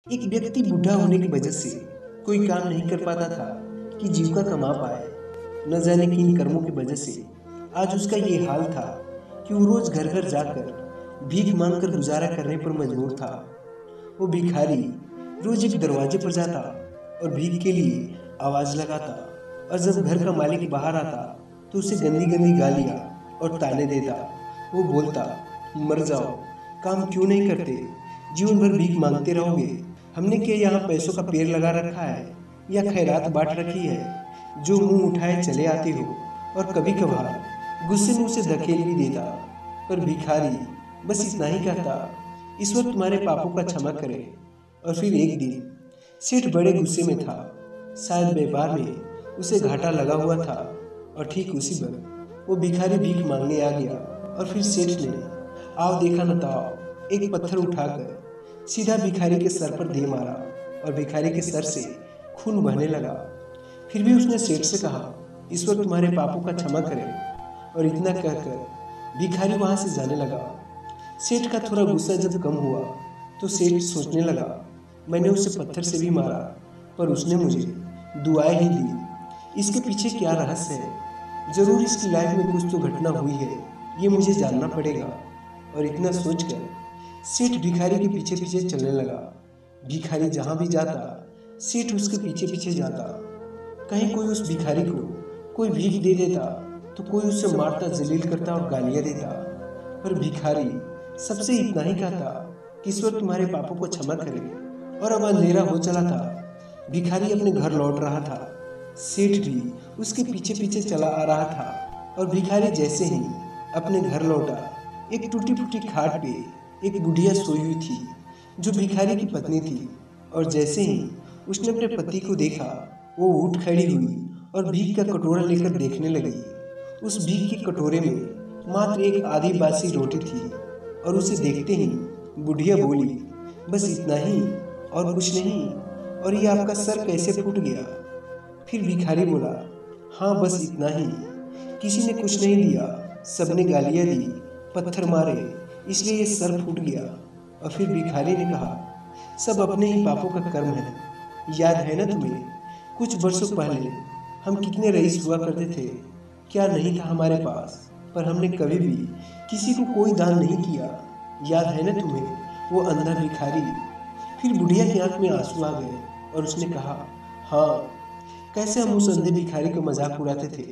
एक व्यक्ति बूढ़ा होने की वजह से कोई काम नहीं कर पाता था कि जीविका कमा पाए। न जाने किन कर्मों की वजह से आज उसका ये हाल था कि वो रोज घर घर जाकर भीख मांगकर गुजारा करने पर मजबूर था। वो भिखारी रोज एक दरवाजे पर जाता और भीख के लिए आवाज लगाता, और जब घर का मालिक बाहर आता तो उसे गंदी गंदी गालियां और ताने देता। वो बोलता, मर जाओ, काम क्यों नहीं करते, जीवन भर भीख मांगते रहोगे। हमने क्या यहाँ पैसों का पेड़ लगा रखा है या खैरात बांट रखी है जो मुंह उठाए चले आते हो। और कभी कभार गुस्से में उसे धकेल भी देता। पर भिखारी बस इतना ही कहता, ईश्वर तुम्हारे पापों का क्षमा करे। और फिर एक दिन सेठ बड़े गुस्से में था। शायद व्यापार में उसे घाटा लगा हुआ था और ठीक उसी वक्त वो भिखारी भीख मांगने आ गया। और फिर सेठ ने आओ देखा न ताओ एक पत्थर उठाकर सीधा भिखारी के सर पर दे मारा और भिखारी के सर से खून बहने लगा। फिर भी उसने सेठ से कहा, ईश्वर तुम्हारे पापों का क्षमा करे। और इतना कहकर भिखारी वहां से जाने लगा। सेठ का थोड़ा गुस्सा जब कम हुआ तो सेठ सोचने लगा, मैंने उसे पत्थर से भी मारा पर उसने मुझे दुआएं ही दी। इसके पीछे क्या रहस्य है, जरूर इसकी लाइफ में कुछ तो घटना हुई है, ये मुझे जानना पड़ेगा। और इतना सोचकर सेठ भिखारी के पीछे पीछे चलने लगा। भिखारी जहां भी जाता सेठ उसके पीछे पीछे जाता। कहीं कोई उस भिखारी को कोई भीख दे देता तो कोई उसे मारता, जलील करता और गालियां देता। पर भिखारी सबसे इतना ही कहता कि ईश्वर तुम्हारे पापों को क्षमा करे। और अब अंधेरा हो चला था। भिखारी अपने घर लौट रहा था। सेठ भी उसके पीछे पीछे चला आ रहा था। और भिखारी जैसे ही अपने घर लौटा, एक टूटी फूटी खाट पे एक बुढ़िया सोई हुई थी जो भिखारी की पत्नी थी। और जैसे ही उसने अपने पति को देखा, वो उठ खड़ी हुई और भीख का कटोरा लेकर देखने लगी। उस भीख के कटोरे में मात्र एक आधी बासी रोटी थी। और उसे देखते ही बुढ़िया बोली, बस इतना ही और कुछ नहीं, और ये आपका सर कैसे फूट गया। फिर भिखारी बोला, हाँ बस इतना ही, किसी ने कुछ नहीं दिया, सबने गालियां दी, पत्थर मारे, इसलिए ये सर फूट गया। और फिर भिखारी ने कहा, सब अपने ही पापों का कर्म है। याद है ना तुम्हें, कुछ वर्षों पहले हम कितने रईस हुआ करते थे, क्या नहीं था हमारे पास, पर हमने कभी भी किसी को कोई दान नहीं किया। याद है ना तुम्हें वो अंधा भिखारी। फिर बुढ़िया की आंख में आंसू आ गए और उसने कहा, हाँ, कैसे हम उस अंधे भिखारी का मजाक उड़ाते थे,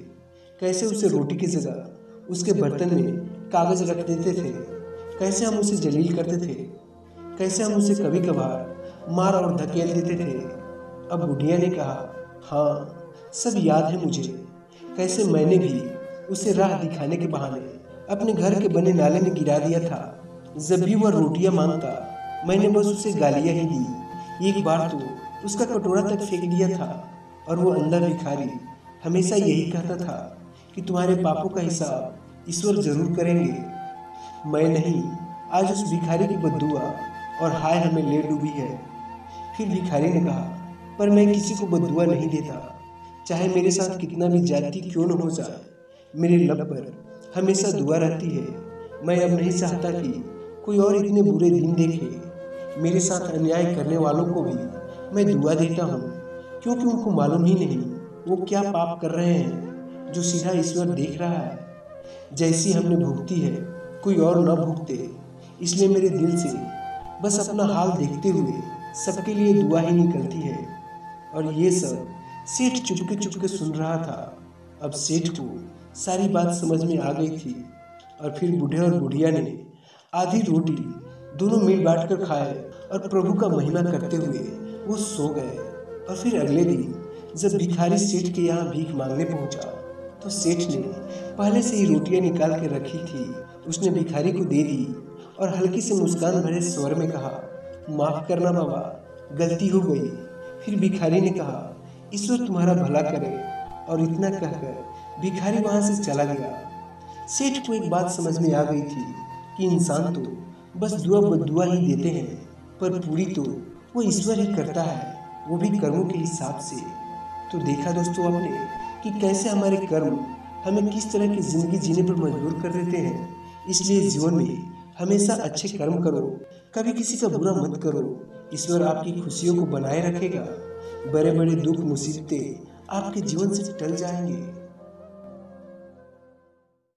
कैसे उसे रोटी की जगह उसके बर्तन में कागज रख देते थे, कैसे हम उसे जलील करते थे, कैसे हम उसे कभी कभार मार और धकेल देते थे। अब बुढ़िया ने कहा, हाँ सब याद है मुझे, कैसे मैंने भी उसे राह दिखाने के बहाने अपने घर के बने नाले में गिरा दिया था। जब भी वह रोटियां मांगता मैंने बस उसे गालियां ही दी। एक बार तो उसका कटोरा तक फेंक दिया था। और वो अंधा भिखारी हमेशा यही कहता था कि तुम्हारे पापों का हिसाब ईश्वर जरूर करेंगे। मैं नहीं, आज उस भिखारी की बद्दुआ और हाय हमें ले डूबी है। फिर भिखारी ने कहा, पर मैं किसी को बद्दुआ नहीं देता, चाहे मेरे साथ कितना भी जाति क्यों न हो जाए, मेरे लब पर हमेशा दुआ रहती है। मैं अब नहीं चाहता कि कोई और इतने बुरे दिन देखे। मेरे साथ अन्याय करने वालों को भी मैं दुआ देता हूँ, क्योंकि उनको मालूम ही नहीं वो क्या पाप कर रहे हैं जो सीधा ईश्वर देख रहा है। जैसी हमने भुगती है कोई और न भुगते, इसलिए मेरे दिल से बस अपना हाल देखते हुए सबके लिए दुआ ही निकलती है। और ये सब सेठ चुपके चुपके सुन रहा था। अब सेठ को सारी बात समझ में आ गई थी। और फिर बूढ़े और बुढ़िया ने आधी रोटी दोनों मिल बांट कर खाए और प्रभु का महिमा करते हुए वो सो गए। और फिर अगले दिन जब भिखारी सेठ के यहाँ भीख मांगने पहुंचा तो सेठ ने पहले से ही रोटियां निकाल के रखी थी, उसने भिखारी को दे दी और हल्की से मुस्कान भरे स्वर में कहा, माफ करना बाबा, गलती हो गई। फिर भिखारी ने कहा, ईश्वर तुम्हारा भला करे। और इतना कहकर भिखारी वहां से चला गया। सेठ को एक बात समझ में आ गई थी कि इंसान तो बस दुआ बद्दुआ ही देते हैं, पर पूरी तो वो ईश्वर ही करता है, वो भी कर्मों के हिसाब से। तो देखा दोस्तों आपने कि कैसे हमारे कर्म हमें किस तरह की जिंदगी जीने पर मजबूर कर देते हैं। इसलिए जीवन में हमेशा अच्छे कर्म करो, कभी किसी का बुरा मत करो, ईश्वर आपकी खुशियों को बनाए रखेगा। बड़े बड़े दुख मुसीबतें आपके जीवन से टल जाएंगे।